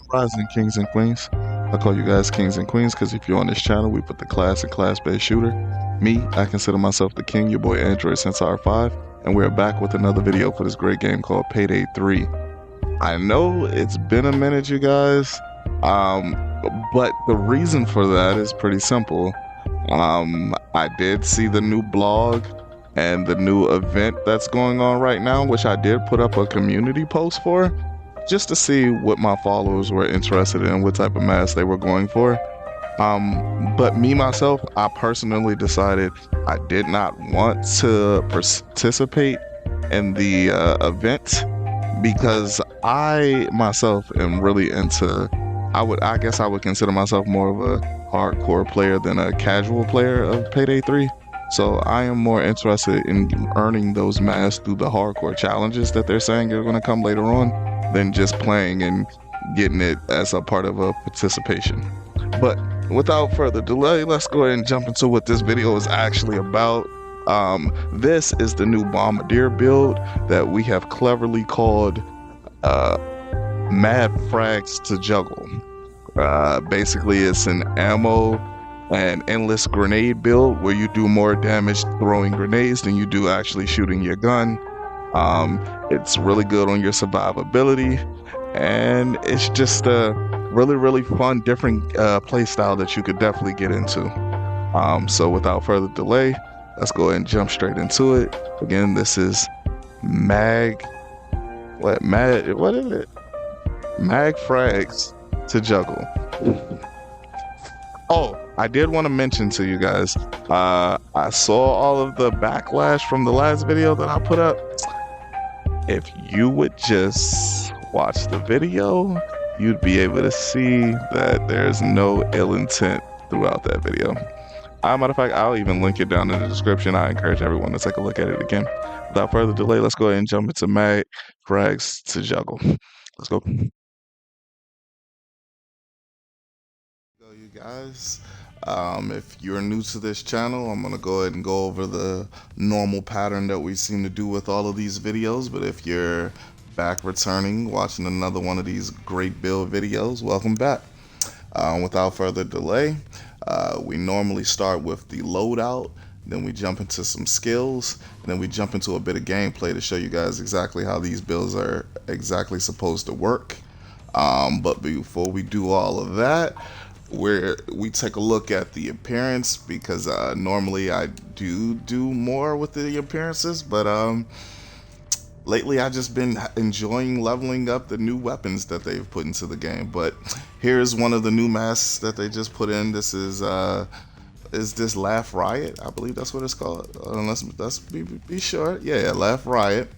Rising kings and queens. I call you guys kings and queens because if you're on this channel, we put the class and class-based shooter. Me, I consider myself the king, your boy Android since R5, and we're back with another video for this great game called Payday 3. I know it's been a minute, you guys, but the reason for that is pretty simple. I did see the new blog and the new event that's going on right now, which I did put up a community post for, just to see what my followers were interested in, what type of mask they were going for. But me, myself, I personally decided I did not want to participate in the event because I myself am really into, I guess I would consider myself more of a hardcore player than a casual player of Payday 3. So I am more interested in earning those masks through the hardcore challenges that they're saying are going to come later on than just playing and getting it as a part of a participation. But without further delay, let's go ahead and jump into what this video is actually about. This is the new Bombardier build that we have cleverly called Mad Frags to Juggle. Basically, it's an ammo and endless grenade build where you do more damage throwing grenades than you do actually shooting your gun. It's really good on your survivability, and it's just a really fun different play style that you could definitely get into. So without further delay, let's go ahead and jump straight into it. Again, this is Mag Frags to Juggle. Oh, I did want to mention to you guys, I saw all of the backlash from the last video that I put up. If you would just watch the video, you'd be able to see that there's no ill intent throughout that video. Matter of fact, I'll even link it down in the description. I encourage everyone to take a look at it again. Without further delay, let's go ahead and jump into Mag Frags to Juggle. Let's go. You guys, if you're new to this channel, I'm gonna go ahead and go over the normal pattern that we seem to do with all of these videos. But if you're back returning, watching another one of these great build videos, welcome back. Without further delay, we normally start with the loadout, then we jump into some skills, and then we jump into a bit of gameplay to show you guys exactly how these builds are exactly supposed to work. But before we do all of that, where we take a look at the appearance, because normally I do more with the appearances, but lately I've just been enjoying leveling up the new weapons that they've put into the game. But here's one of the new masks that they just put in. This is this Laugh Riot? I believe that's what it's called. Let's be sure. Yeah, Laugh Riot.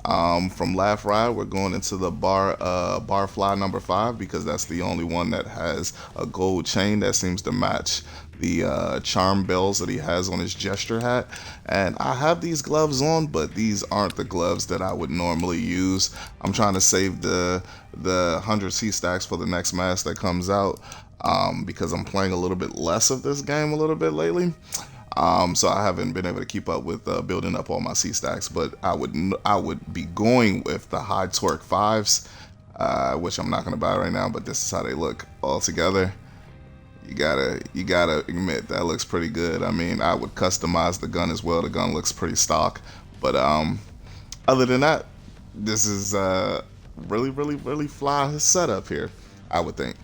From Laugh Riot, we're going into the Barfly number 5 because that's the only one that has a gold chain that seems to match the charm bells that he has on his gesture hat. And I have these gloves on, but these aren't the gloves that I would normally use. I'm trying to save the 100 C stacks for the next mask that comes out, because I'm playing a little bit less of this game a little bit lately. So I haven't been able to keep up with building up all my C stacks, but I would be going with the high torque 5s, which I'm not going to buy right now, but this is how they look all together. You gotta admit that looks pretty good. I mean, I would customize the gun as well. The gun looks pretty stock, but other than that, this is really fly setup here, I would think.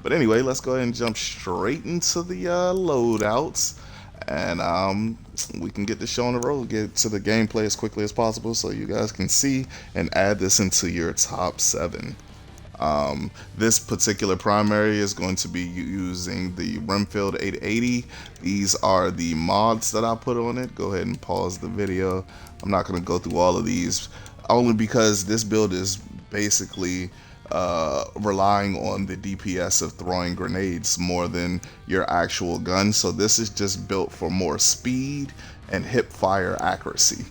But anyway, let's go ahead and jump straight into the loadouts. And we can get the show on the road, get to the gameplay as quickly as possible so you guys can see and add this into your top 7. This particular primary is going to be using the Rimfield 880. These are the mods that I put on it. Go ahead and pause the video. I'm not going to go through all of these, only because this build is basically relying on the DPS of throwing grenades more than your actual gun. So this is just built for more speed and hip fire accuracy.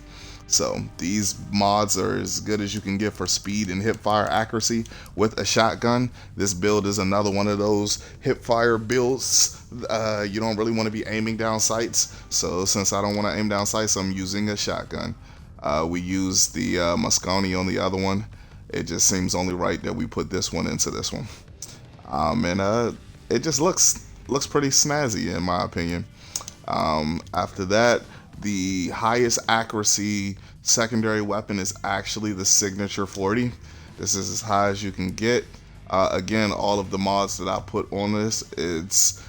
So these mods are as good as you can get for speed and hip fire accuracy with a shotgun. This build is another one of those hip fire builds. You don't really want to be aiming down sights. So since I don't want to aim down sights, I'm using a shotgun. We use the Mosconi on the other one. It just seems only right that we put this one into this one. And it just looks pretty snazzy in my opinion. After that, the highest accuracy secondary weapon is actually the Signature 40. This is as high as you can get. Again, all of the mods that I put on this, it's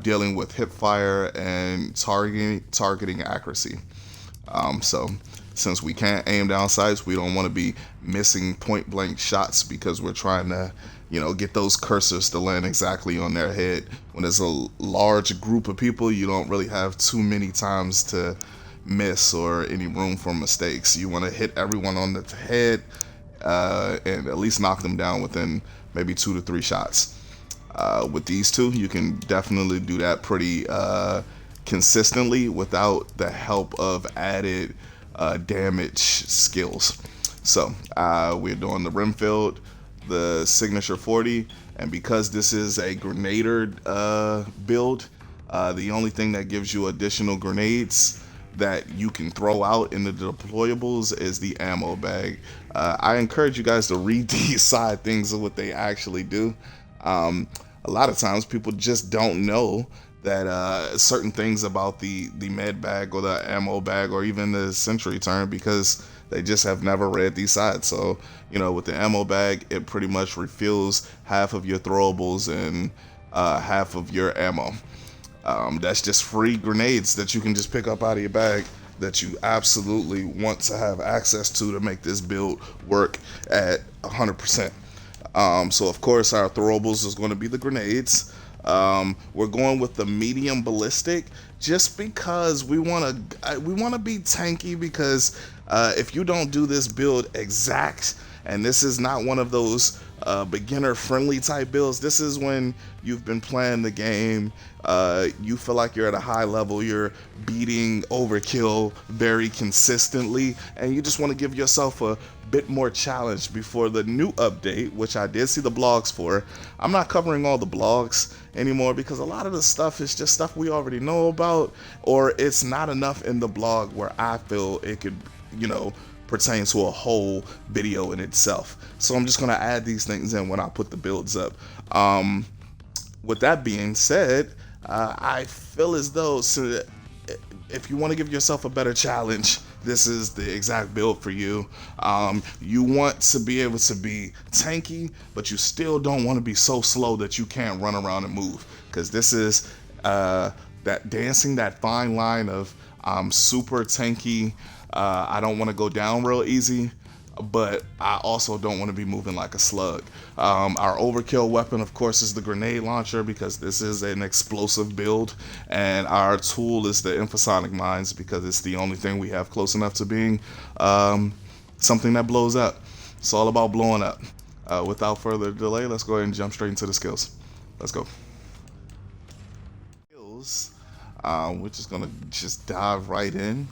dealing with hip fire and targeting accuracy. So since we can't aim down sights, we don't want to be missing point blank shots because we're trying to, get those cursors to land exactly on their head. When there's a large group of people, you don't really have too many times to miss or any room for mistakes. You want to hit everyone on the head and at least knock them down within maybe 2 to 3 shots. With these two, you can definitely do that pretty consistently without the help of added damage skills. So we're doing the Rimfield, the Signature 40, and because this is a grenader build, the only thing that gives you additional grenades that you can throw out in the deployables is the ammo bag. I encourage you guys to read these side things of what they actually do. A lot of times people just don't know that certain things about the med bag or the ammo bag or even the sentry turn because they just have never read these sides. So, with the ammo bag, it pretty much refills half of your throwables and half of your ammo. That's just free grenades that you can just pick up out of your bag that you absolutely want to have access to make this build work at 100%. So of course our throwables is going to be the grenades. We're going with the medium ballistic just because we want to be tanky because if you don't do this build exact, and this is not one of those beginner friendly type builds, this is when you've been playing the game, you feel like you're at a high level, you're beating overkill very consistently, and you just want to give yourself a bit more challenge before the new update, which I did see the blogs for. I'm not covering all the blogs anymore because a lot of the stuff is just stuff we already know about, or it's not enough in the blog where I feel it could, pertain to a whole video in itself. So I'm just going to add these things in when I put the builds up. With that being said, I feel as though if you want to give yourself a better challenge, this is the exact build for you. You want to be able to be tanky, but you still don't want to be so slow that you can't run around and move, because this is that dancing that fine line of super tanky. I don't want to go down real easy, but I also don't want to be moving like a slug. Our overkill weapon, of course, is the grenade launcher because this is an explosive build, and our tool is the infrasonic mines because it's the only thing we have close enough to being something that blows up. It's all about blowing up. Without further delay, let's go ahead and jump straight into the skills. Let's go. Skills. We're just gonna dive right in.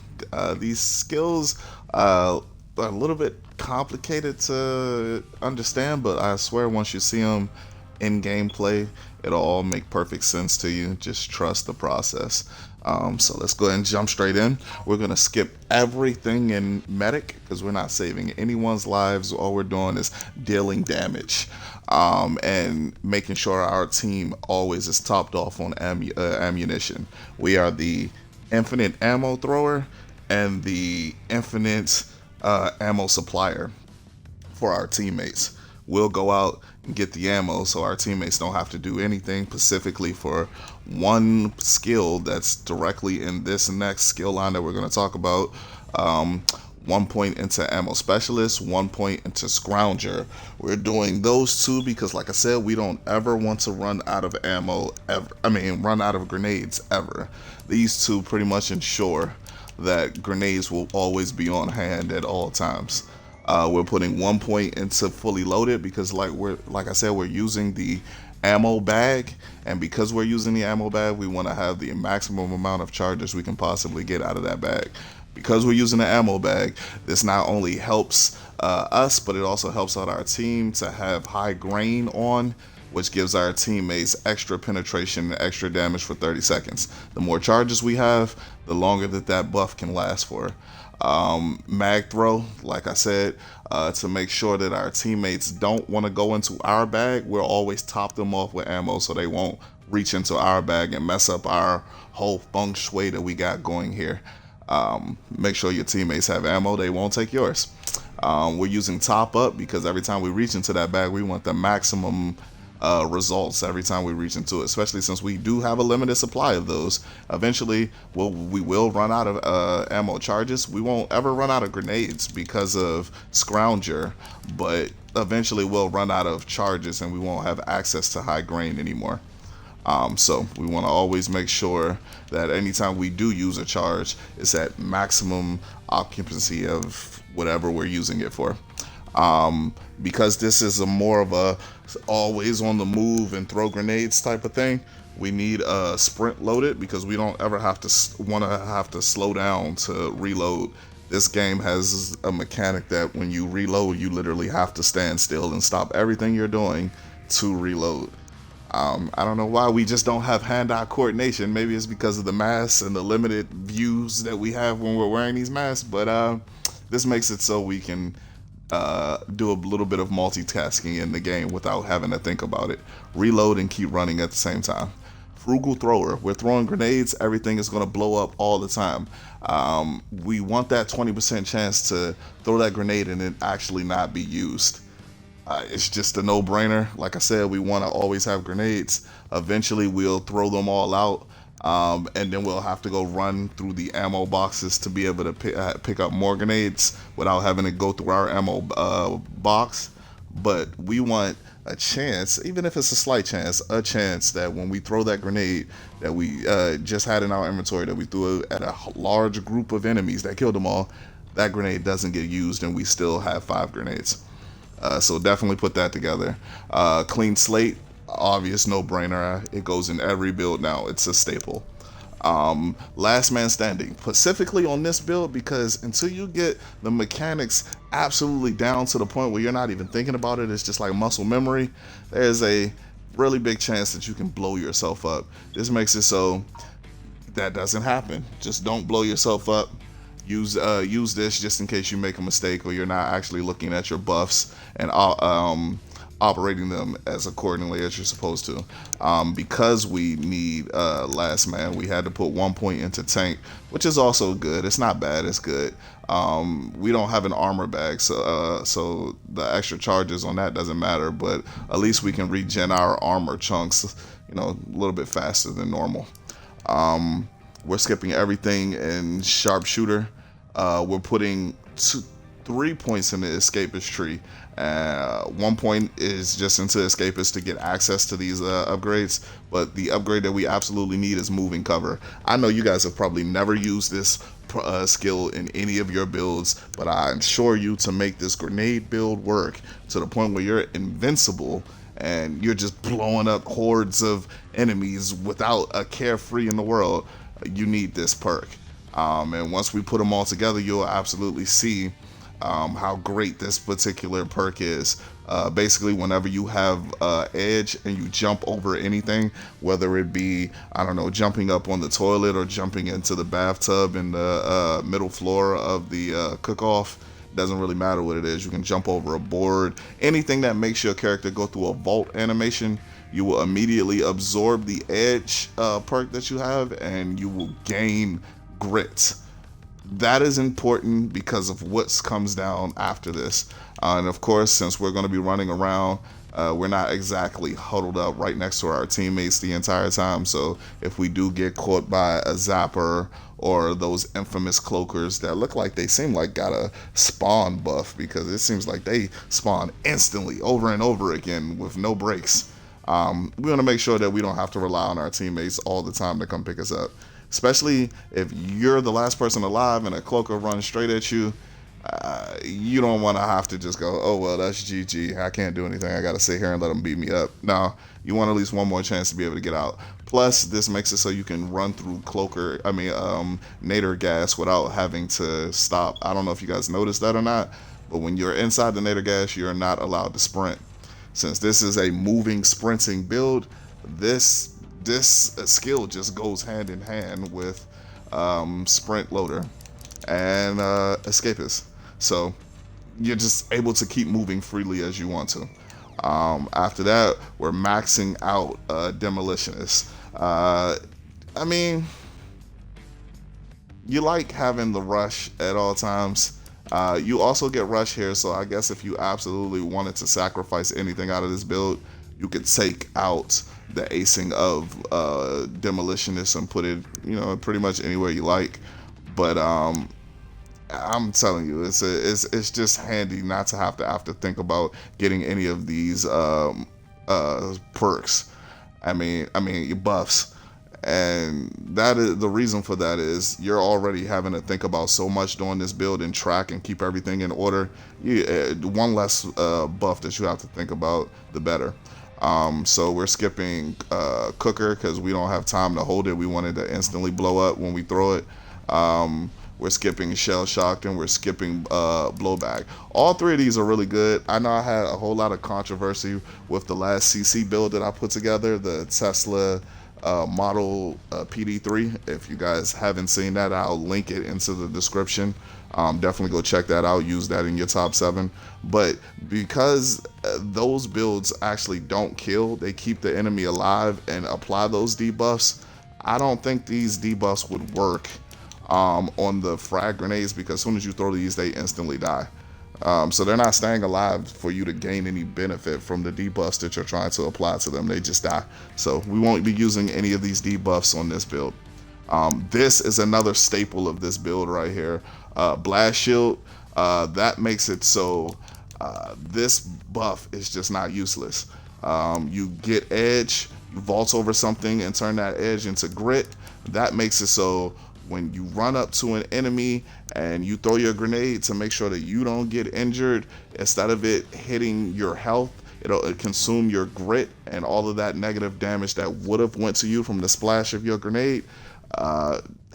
These skills are a little bit complicated to understand, but I swear once you see them in gameplay, it'll all make perfect sense to you. Just trust the process. So let's go ahead and jump straight in. We're gonna skip everything in medic because we're not saving anyone's lives. All we're doing is dealing damage and making sure our team always is topped off on ammunition. We are the infinite ammo thrower and the infinite ammo supplier for our teammates. We'll go out and get the ammo so our teammates don't have to do anything, specifically for one skill that's directly in this next skill line that we're going to talk about. 1 point into ammo specialist, 1 point into scrounger. We're doing those two because, like I said, we don't ever want to run out of ammo ever. Run out of grenades ever. These two pretty much ensure that grenades will always be on hand at all times. We're putting 1 point into fully loaded because, like I said, we're using the ammo bag, and because we're using the ammo bag, we want to have the maximum amount of charges we can possibly get out of that bag. Because we're using the ammo bag, this not only helps us, but it also helps out our team to have high grain on which gives our teammates extra penetration and extra damage for 30 seconds. The more charges we have, the longer that buff can last for. Mag throw, like I said, to make sure that our teammates don't want to go into our bag, we'll always top them off with ammo so they won't reach into our bag and mess up our whole feng shui that we got going here. Make sure your teammates have ammo, they won't take yours. We're using top up because every time we reach into that bag, we want the maximum results every time we reach into it, especially since we do have a limited supply of those. Eventually, we will run out of ammo charges. We won't ever run out of grenades because of Scrounger, but eventually we'll run out of charges and we won't have access to high grain anymore. So we want to always make sure that anytime we do use a charge, it's at maximum occupancy of whatever we're using it for. Because this is a more of a always on the move and throw grenades type of thing, we need a sprint loaded because we don't ever have to have to slow down to reload. This game has a mechanic that when you reload, you literally have to stand still and stop everything you're doing to reload. I don't know why we just don't have hand-eye coordination. Maybe it's because of the masks and the limited views that we have when we're wearing these masks, but this makes it so we can do a little bit of multitasking in the game without having to think about it. Reload and keep running at the same time. Frugal thrower. We're throwing grenades. Everything is going to blow up all the time. We want that 20% chance to throw that grenade and it actually not be used. It's just a no-brainer. Like I said, we want to always have grenades. Eventually, we'll throw them all out, and then we'll have to go run through the ammo boxes to be able to pick up more grenades without having to go through our ammo box. But we want a chance, even if it's a slight chance, a chance that when we throw that grenade that we just had in our inventory, that we threw at a large group of enemies that killed them all, that grenade doesn't get used and we still have 5 grenades. So definitely put that together. Clean slate, obvious no-brainer. It goes in every build now. It's a staple. Last man standing, specifically on this build, because until you get the mechanics absolutely down to the point where you're not even thinking about it, it's just like muscle memory, there's a really big chance that you can blow yourself up. This makes it so that doesn't happen. Just don't blow yourself up. Use this just in case you make a mistake or you're not actually looking at your buffs and operating them as accordingly as you're supposed to. Because we need last man, we had to put 1 point into tank, which is also good. It's not bad, it's good. We don't have an armor bag, so the extra charges on that doesn't matter, but at least we can regen our armor chunks, a little bit faster than normal. We're skipping everything in sharpshooter. We're putting 3 points in the escapist tree. 1 point is just into escapist to get access to these upgrades, but the upgrade that we absolutely need is moving cover. I know you guys have probably never used this skill in any of your builds, but I assure you, to make this grenade build work to the point where you're invincible and you're just blowing up hordes of enemies without a carefree in the world, you need this perk. And once we put them all together, you'll absolutely see how great this particular perk is. Basically, whenever you have edge and you jump over anything, whether it be, I don't know, jumping up on the toilet or jumping into the bathtub in the middle floor of the cook-off, doesn't really matter what it is. You can jump over a board. Anything that makes your character go through a vault animation, you will immediately absorb the edge perk that you have, and you will gain grit. That is important because of what comes down after this. And of course, since we're going to be running around, we're not exactly huddled up right next to our teammates the entire time. So if we do get caught by a zapper or those infamous cloakers that look like they seem like got a spawn buff, because it seems like they spawn instantly over and over again with no breaks. We want to make sure that we don't have to rely on our teammates all the time to come pick us up. Especially if you're the last person alive and a cloaker runs straight at you, you don't want to have to just go, oh, well, that's GG. I can't do anything. I got to sit here and let them beat me up. No, you want at least one more chance to be able to get out. Plus, this makes it so you can run through nader gas without having to stop. I don't know if you guys noticed that or not, but when you're inside the nader gas, you're not allowed to sprint. Since this is a moving, sprinting build, this skill just goes hand in hand with sprint loader and escapist. So you're just able to keep moving freely as you want to. After that, we're maxing out demolitionist. I mean, you like having the rush at all times. You also get rush here, so I guess if you absolutely wanted to sacrifice anything out of this build, you could take out the acing of demolitionist and put it, pretty much anywhere you like. But I'm telling you, it's just handy not to have to think about getting any of these perks. I mean your buffs, and that is the reason for that is you're already having to think about so much during this build and track and keep everything in order. One less buff that you have to think about, the better. So we're skipping cooker because we don't have time to hold it. We wanted to instantly blow up when we throw it. We're skipping shell shocked and we're skipping blowback. All three of these are really good. I know I had a whole lot of controversy with the last CC build that I put together, the Tesla model PD3. If you guys haven't seen that, I'll link it into the description. Definitely go check that out. Use that in your top 7. But because those builds actually don't kill, they keep the enemy alive and apply those debuffs. I don't think these debuffs would work on the frag grenades, because as soon as you throw these, they instantly die. So they're not staying alive for you to gain any benefit from the debuffs that you're trying to apply to them. They just die. So we won't be using any of these debuffs on this build. This is another staple of this build right here. Blast shield, that makes it so this buff is just not useless. You get edge, you vault over something and turn that edge into grit. That makes it so when you run up to an enemy and you throw your grenade to make sure that you don't get injured, instead of it hitting your health, it'll consume your grit, and all of that negative damage that would have went to you from the splash of your grenade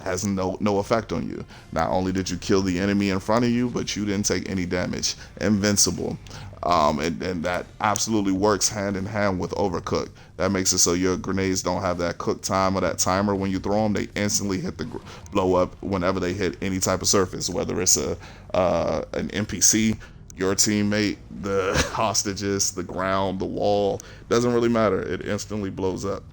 has no effect on you. Not only did you kill the enemy in front of you, but you didn't take any damage. Invincible. And that absolutely works hand in hand with overcook. That makes it so your grenades don't have that cook time or that timer when you throw them. They instantly hit the blow up whenever they hit any type of surface, whether it's an NPC, your teammate, the hostages, the ground, the wall. Doesn't really matter. It instantly blows up.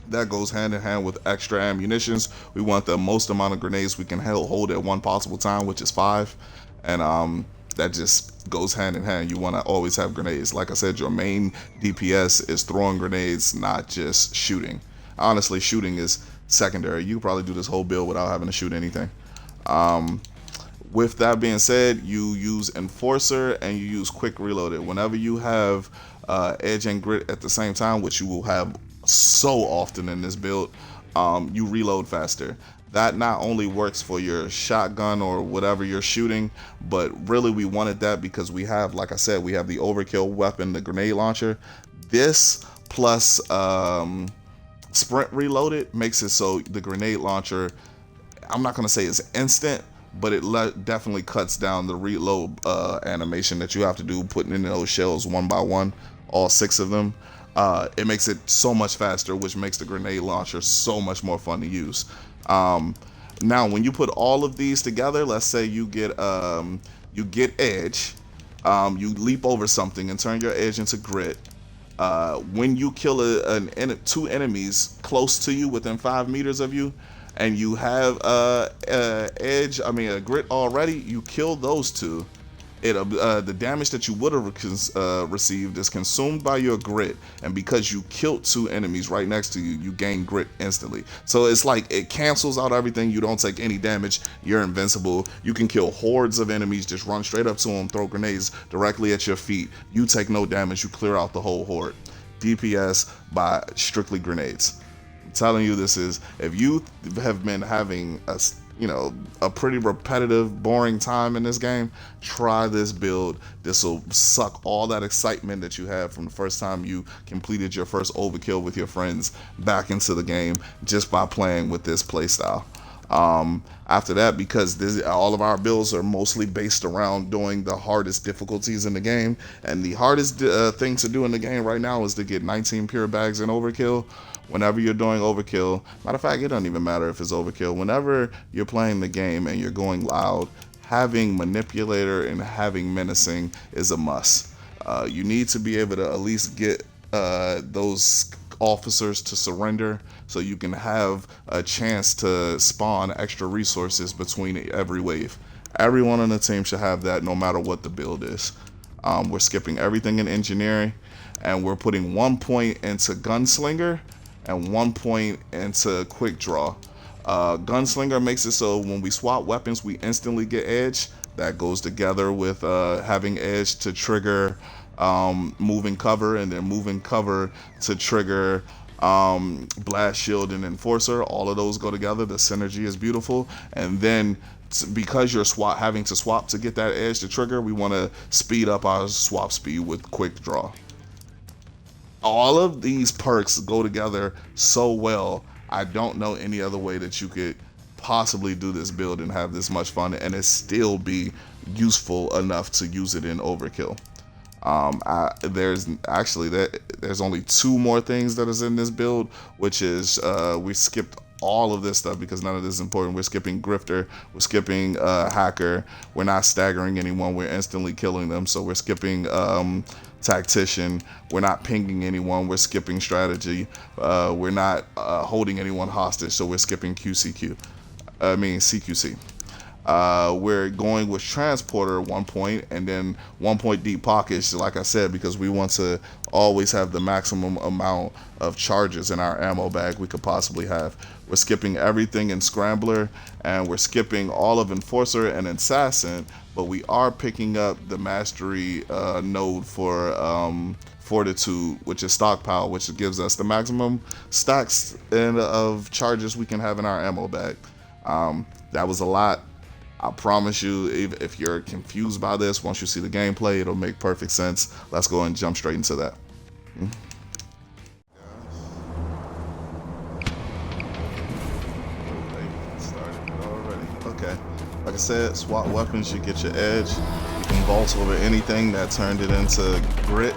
That goes hand in hand with extra ammunitions. We want the most amount of grenades we can hold at one possible time, which is 5. And that just goes hand in hand. You want to always have grenades. Like I said, your main DPS is throwing grenades, not just shooting. Honestly, shooting is secondary. You can probably do this whole build without having to shoot anything. With that being said, you use Enforcer and you use Quick Reloaded. Whenever you have Edge and Grit at the same time, which you will have so often in this build, you reload faster. That not only works for your shotgun or whatever you're shooting, but really we wanted that because we have, like I said, we have the overkill weapon, the grenade launcher. This plus sprint reloaded makes it so the grenade launcher, I'm not going to say it's instant, but it definitely cuts down the reload animation that you have to do, putting in those shells one by one, all 6 of them. It makes it so much faster, which makes the grenade launcher so much more fun to use. Now, when you put all of these together, let's say you get edge, you leap over something and turn your edge into grit. When you kill 2 enemies close to you within 5 meters of you, and you have a grit already, you kill those 2. The damage that you would have received is consumed by your grit, and because you killed 2 enemies right next to you, you gain grit instantly. So it's like it cancels out everything. You don't take any damage. You're invincible. You can kill hordes of enemies. Just run straight up to them, throw grenades directly at your feet. You take no damage. You clear out the whole horde. DPS by strictly grenades. I'm telling you, this is, if you have been having a pretty repetitive, boring time in this game, try this build. This will suck all that excitement that you had from the first time you completed your first overkill with your friends back into the game just by playing with this playstyle. After that, because all of our builds are mostly based around doing the hardest difficulties in the game, and the hardest thing to do in the game right now is to get 19 pure bags in overkill. Whenever you're doing overkill, matter of fact, it doesn't even matter if it's overkill. Whenever you're playing the game and you're going loud, having manipulator and having menacing is a must. You need to be able to at least get those officers to surrender so you can have a chance to spawn extra resources between every wave. Everyone on the team should have that no matter what the build is. We're skipping everything in engineering, and we're putting 1 point into gunslinger and 1 point into quick draw. Gunslinger makes it so when we swap weapons, we instantly get edge. That goes together with having edge to trigger moving cover, and then moving cover to trigger blast shield and enforcer. All of those go together. The synergy is beautiful. And then because you're having to swap to get that edge to trigger, we want to speed up our swap speed with quick draw. All of these perks go together so well. I don't know any other way that you could possibly do this build and have this much fun and it still be useful enough to use it in overkill. There's only 2 more things that is in this build, which is we skipped all of this stuff because none of this is important. We're skipping grifter, we're skipping hacker, we're not staggering anyone, we're instantly killing them. So we're skipping tactician, we're not pinging anyone, we're skipping strategy, we're not holding anyone hostage, so we're skipping CQC. We're going with transporter 1 point, and then 1 point deep pockets, like I said, because we want to always have the maximum amount of charges in our ammo bag we could possibly have. We're skipping everything in scrambler, and we're skipping all of enforcer and assassin, but we are picking up the mastery node for fortitude, which is stockpile, which gives us the maximum stacks of charges we can have in our ammo bag. That was a lot. I promise you, if you're confused by this, once you see the gameplay, it'll make perfect sense. Let's go and jump straight into that. Okay, like I said, swap weapons, you get your edge. You can vault over anything that turned it into grit,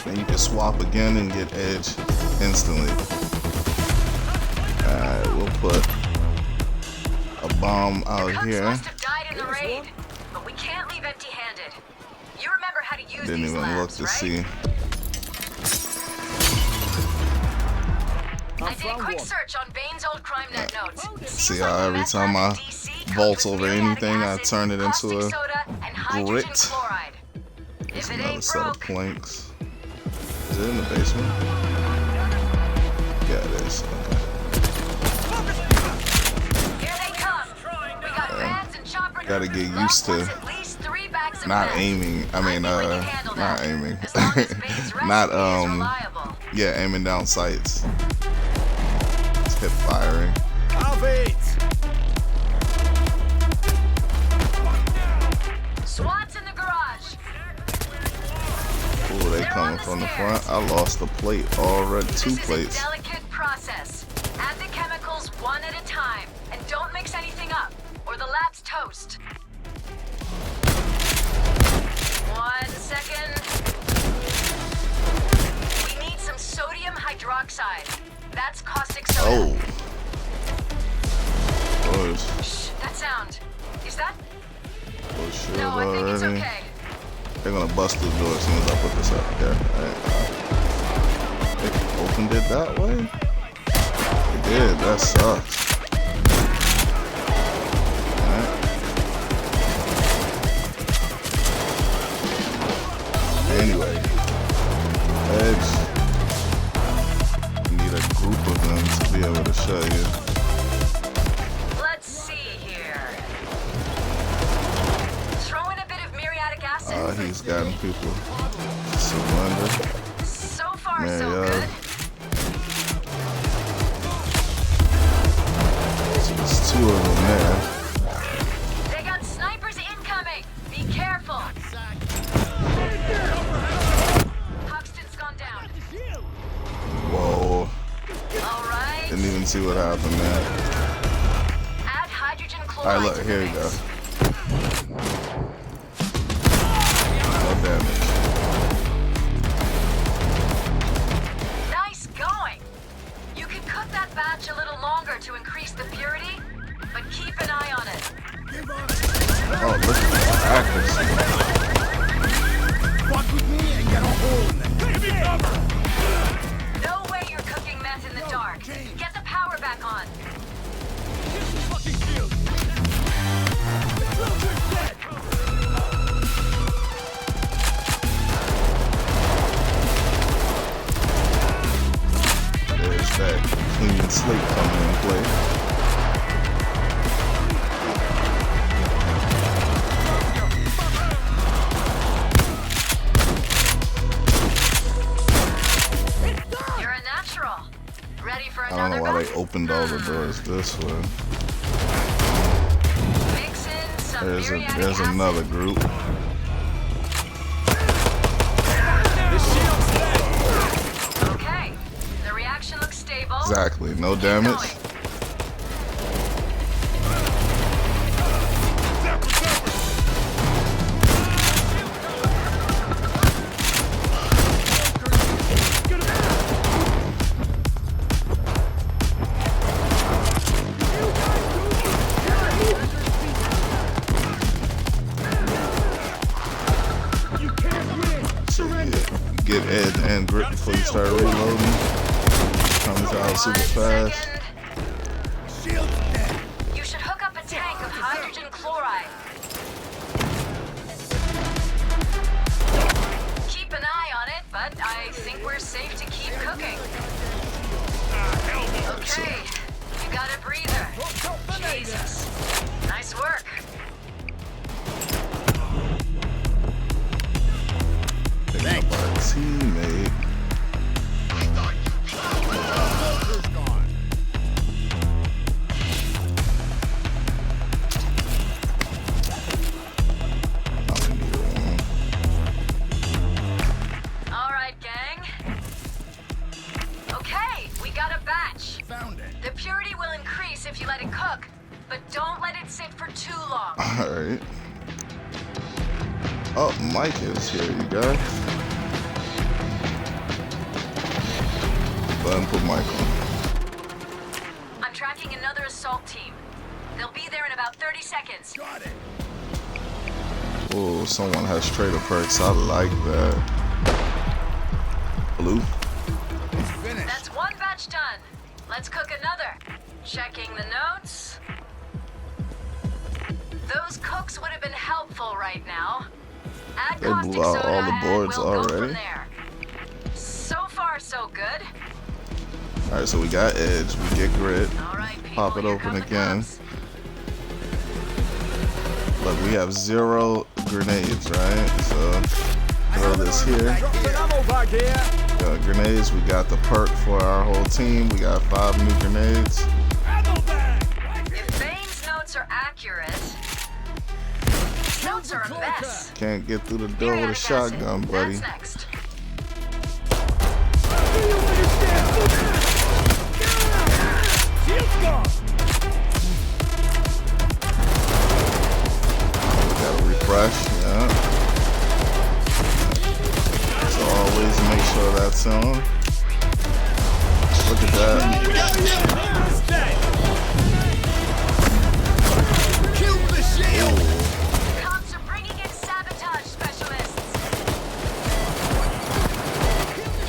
and you can swap again and get edge instantly. Alright, we'll put a bomb out here. Must have died in the raid, but we can't leave empty-handed. You remember how to use Didn't these even labs, look to right? see. I did a quick search on Bane's old crime net notes. See how every time I vault over anything, I turn it into a grit. There's another set of planks. Is it in the basement? Yeah, it is. Okay. Gotta get used to not aiming. Yeah, aiming down sights. It's hip firing. SWAT's in the garage. Ooh, they coming from the front. I lost a plate already. 2 plates. This is a delicate process. Add the chemicals one at a time, and don't mix anything up, or the lab's toast. 1 second. We need some sodium hydroxide. That's caustic soda. Oh. Shh, that sound. Is that? Oh shit, No, I think it's already. okay. They're gonna bust through the door as soon as I put this up there. They opened it that way? They did, that sucks. Anyway, edge. You need a group of them to be able to show you. Let's see here. Throw in a bit of muriatic acid. He's gotten people to surrender. So far, Man, so yeah. good. So there's 2 of them there. They got snipers incoming. Be careful. Hoxton's gone down. Whoa. All right. Didn't even see what happened there. Add Alright, look, here we go. No damage. Nice going. You can cook that batch a little longer to increase the purity, but keep an eye on it. Oh, look at the accuracy. Walk with me and get a hole in it. Give me cover! No way you're cooking meth in the dark. Get the power back on. Here's the fucking shield. The drill dead. There's that clean slate coming in play. You're a natural. Ready for I don't another know why batch? they opened all the doors this way. Mix in some There's muriatic acid. another group. Okay. The reaction looks stable. Exactly, no Keep damage. going. So yeah, get edge and grip before you start reloading. Comes out super fast. Shield's dead. You should hook up a tank of hydrogen chloride. Keep an eye on it, but I think we're safe to keep cooking. Okay, you got a breather. Jesus. Nice work. Picking up our teammate. Soldiers gone. I only need one. All right, gang. Okay, we got a batch. Found it. The purity will increase if you let it cook, but don't let it sit for too long. Alright. Oh, Mike is here, you guys. Go ahead and put Mike on. I'm tracking another assault team. They'll be there in about 30 seconds. Got it. Oh, someone has trader perks. I like that. Blue. It's finished. That's one batch done. Let's cook another. Checking the notes. Those cooks would have been helpful right now. Add They caustic blew out soda all the and boards we'll go already. from there. So far, so good. Alright, so we got edge. We get grit. All right, people, Pop it here open come the again. cooks. Look, we have 0 grenades, right? So throw this here. Grenades. We got the perk for our whole team. We got 5 new grenades. If Bane's notes are accurate, these notes are a mess. Can't get through the door with a Muriatic acid. shotgun, buddy. That's next. Shield's gone. Gotta refresh, yeah. So always make sure that's on. Look at that. Kill the shield. Ooh. Cops are bringing in sabotage specialists.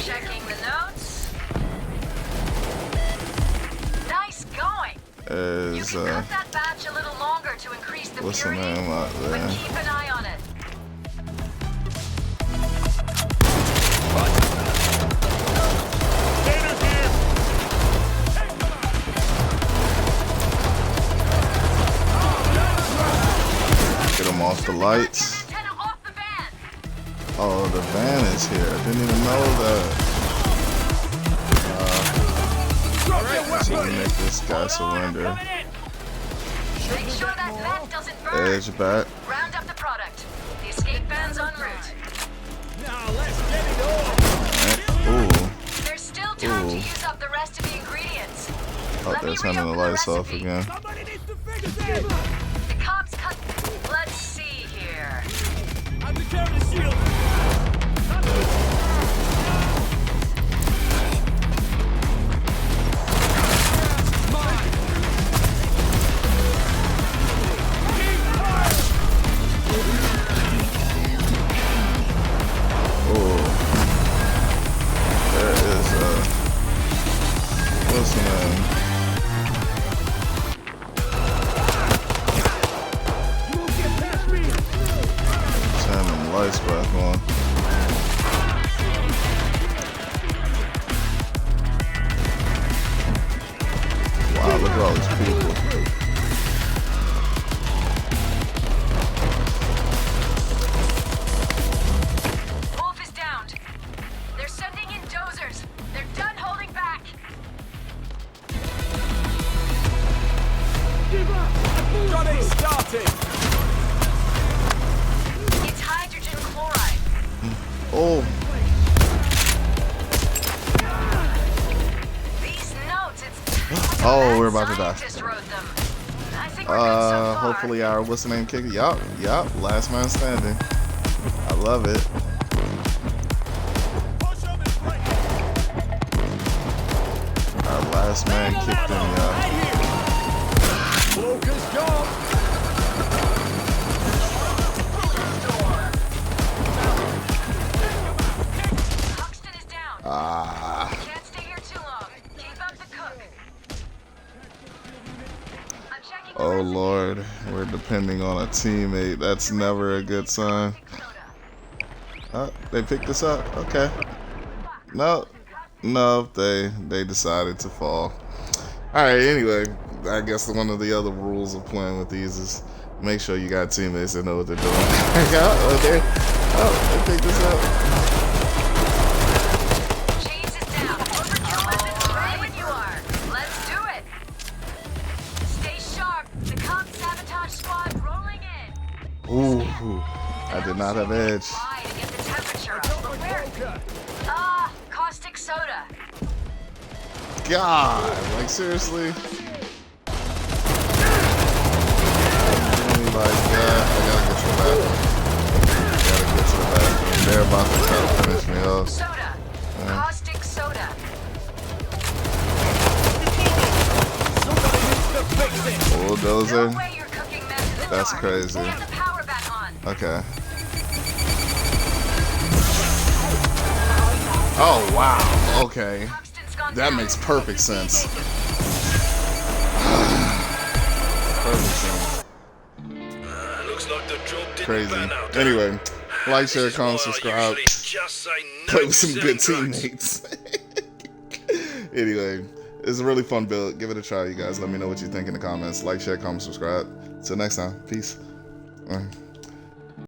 Checking the notes. Nice going. You There's can cook that batch a little longer to increase the what's her purity, name out but there? keep an eye on it. Get them off the lights. Antenna off the van. Oh, the van is here. I didn't even know that. So we make this guy surrender. Make sure that meth doesn't burn. Edge back. Round up the product. The escape van's en route. Now let's get it on. Ooh. There's still time to Ooh. use up the rest of the ingredients. Oh, Let they're me turning the reopen lights off recipe. again. Somebody needs to figure this. Share the shield. What's the name? You won't get past me. Turn them lights back on. Wow, look at all these people. Wolf is downed. They're sending in dozers. They're done holding back. Got it started. It's hydrogen chloride. Oh, These notes, it's... oh, we're about to die. Scientist wrote them. I think we're good so far. Hopefully our what's the name kicker. Yup, last man standing. I love it. Our last man kicked in, y'all. Focus job. Huxton is down. Can't stay here too long. Keep up the cook. I'm checking the Oh recipe. Lord, we're depending on a teammate. That's never a good sign. Oh, they picked us up. Okay. No, they decided to fall. All right. Anyway, I guess one of the other rules of playing with these is make sure you got teammates that know what they're doing. they picked us up. Chains is down. Overkill weapons ready when you are. Let's do it. Stay sharp. The comp sabotage squad rolling in. Ooh, I did not have edge. Try to get the temperature up. But where? Okay. Caustic soda. God, like seriously. Give me like that. I gotta get to the bathroom. They're about to try to finish me off. Soda. Caustic soda. Somebody needs to fix it. Bulldozer. No way you're cooking meth in the That's dark. crazy. Get the power back on. Okay. Oh wow. Okay. Huxton's gone That down. makes perfect sense. Perfect sense. Looks like the job didn't Crazy. pan out. Anyway, like, share, This is comment, why I subscribe. usually just say no Play with to some good selling drugs. teammates. Anyway, it's a really fun build. Give it a try, you guys. Let me know what you think in the comments. Like, share, comment, subscribe. Till next time. Peace.